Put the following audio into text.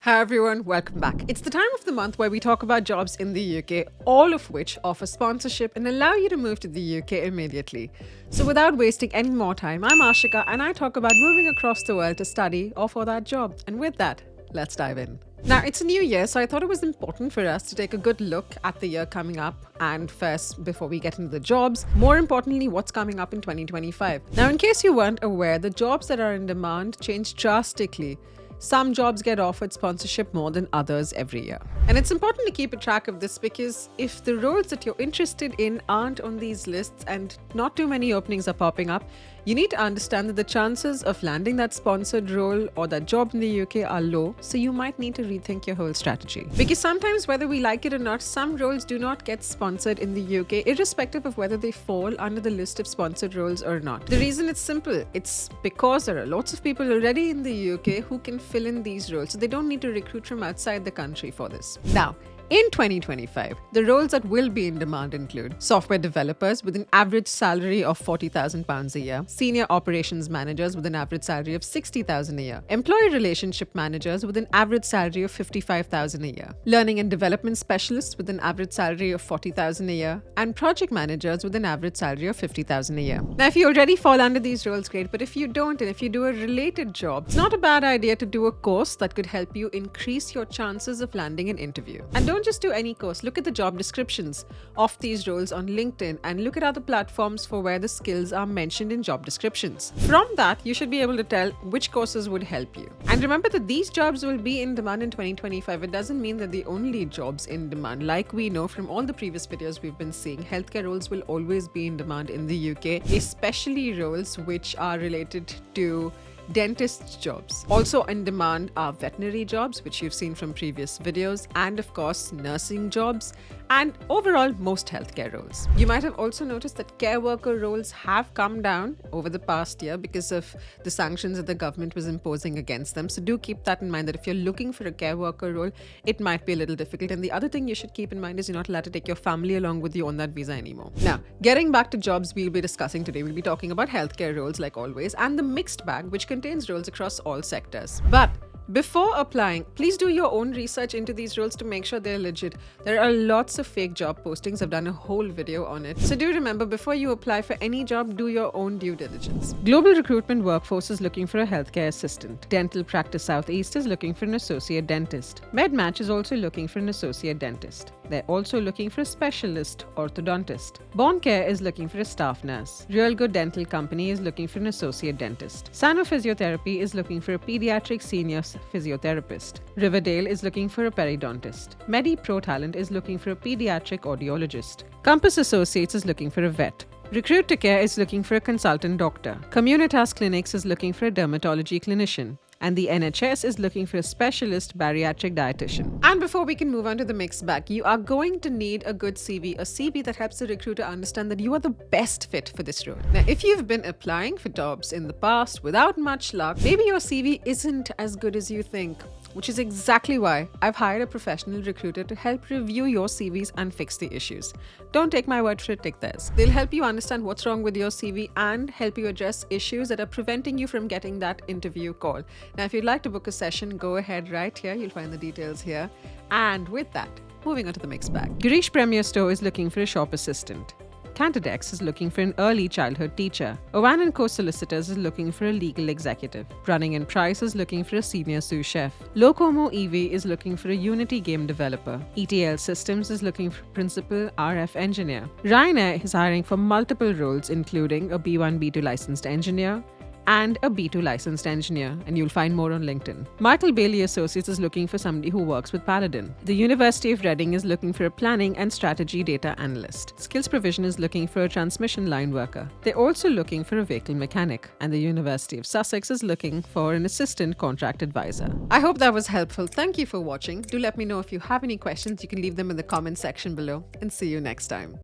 Hi everyone, welcome back. It's the time of the month where we talk about jobs in the UK, all of which offer sponsorship and allow you to move to the UK immediately. So without wasting any more time, I'm Ashika and I talk about moving across the world to study or for that job. And with that, let's dive in. Now, it's a new year, so I thought it was important for us to take a good look at the year coming up and first, before we get into the jobs, more importantly, what's coming up in 2025. Now, in case you weren't aware, the jobs that are in demand change drastically. Some jobs get offered sponsorship more than others every year. And it's important to keep a track of this because if the roles that you're interested in aren't on these lists and not too many openings are popping up, you need to understand that the chances of landing that sponsored role or that job in the UK are low, so you might need to rethink your whole strategy. Because sometimes, whether we like it or not, some roles do not get sponsored in the UK, irrespective of whether they fall under the list of sponsored roles or not. The reason it's simple, it's because there are lots of people already in the UK who can fill in these roles, so they don't need to recruit from outside the country for this. Now, in 2025, the roles that will be in demand include software developers with an average salary of £40,000 a year, senior operations managers with an average salary of £60,000 a year, employee relationship managers with an average salary of £55,000 a year, learning and development specialists with an average salary of £40,000 a year, and project managers with an average salary of £50,000 a year. Now, if you already fall under these roles, great, but if you don't and if you do a related job, it's not a bad idea to do a course that could help you increase your chances of landing an interview. And don't just do any course. Look at the job descriptions of these roles on LinkedIn and look at other platforms for where the skills are mentioned in job descriptions. From that, you should be able to tell which courses would help you. And remember that these jobs will be in demand in 2025. It doesn't mean that the only jobs in demand. Like we know from all the previous videos we've been seeing, healthcare roles will always be in demand in the UK, especially roles which are related to dentist jobs. Also in demand are veterinary jobs, which you've seen from previous videos, and of course nursing jobs, and overall most healthcare roles. You might have also noticed that care worker roles have come down over the past year because of the sanctions that the government was imposing against them. So do keep that in mind, that if you're looking for a care worker role, it might be a little difficult. And the other thing you should keep in mind is you're not allowed to take your family along with you on that visa anymore. Now, getting back to jobs we'll be discussing today, we'll be talking about healthcare roles like always, and the mixed bag, which contains roles across all sectors. But before applying, please do your own research into these roles to make sure they're legit. There are lots of fake job postings. I've done a whole video on it. So do remember, before you apply for any job, do your own due diligence. Global Recruitment Workforce is looking for a healthcare assistant. Dental Practice Southeast is looking for an associate dentist. MedMatch is also looking for an associate dentist. They're also looking for a specialist orthodontist. Bondcare is looking for a staff nurse. Real Good Dental Company is looking for an associate dentist. Sano Physiotherapy is looking for a pediatric senior physiotherapist. Riverdale is looking for a periodontist. Medi Pro Talent is looking for a pediatric audiologist. Compass Associates is looking for a vet. Recruit to Care is looking for a consultant doctor. Communitas Clinics is looking for a dermatology clinician. And the NHS is looking for a specialist bariatric dietitian. And before we can move on to the mixed bag, you are going to need a good CV, a CV that helps the recruiter understand that you are the best fit for this role. Now, if you've been applying for jobs in the past without much luck, maybe your CV isn't as good as you think, which is exactly why I've hired a professional recruiter to help review your CVs and fix the issues. Don't take my word for it, take theirs. They'll help you understand what's wrong with your CV and help you address issues that are preventing you from getting that interview call. Now, if you'd like to book a session, go ahead right here. You'll find the details here. And with that, moving on to the mixed bag. Girish Premier Store is looking for a shop assistant. Cantadex is looking for an early childhood teacher. Owan & Co Solicitors is looking for a legal executive. Running & Price is looking for a senior sous chef. Locomo EV is looking for a Unity game developer. ETL Systems is looking for principal RF engineer. Ryanair is hiring for multiple roles, including a B1, B2 licensed engineer and a B2 licensed engineer, and you'll find more on LinkedIn. Michael Bailey Associates is looking for somebody who works with Paladin. The University of Reading is looking for a planning and strategy data analyst. Skills Provision is looking for a transmission line worker. They're also looking for a vehicle mechanic, and the University of Sussex is looking for an assistant contract advisor. I hope that was helpful. Thank you for watching. Do let me know if you have any questions. You can leave them in the comment section below, and see you next time.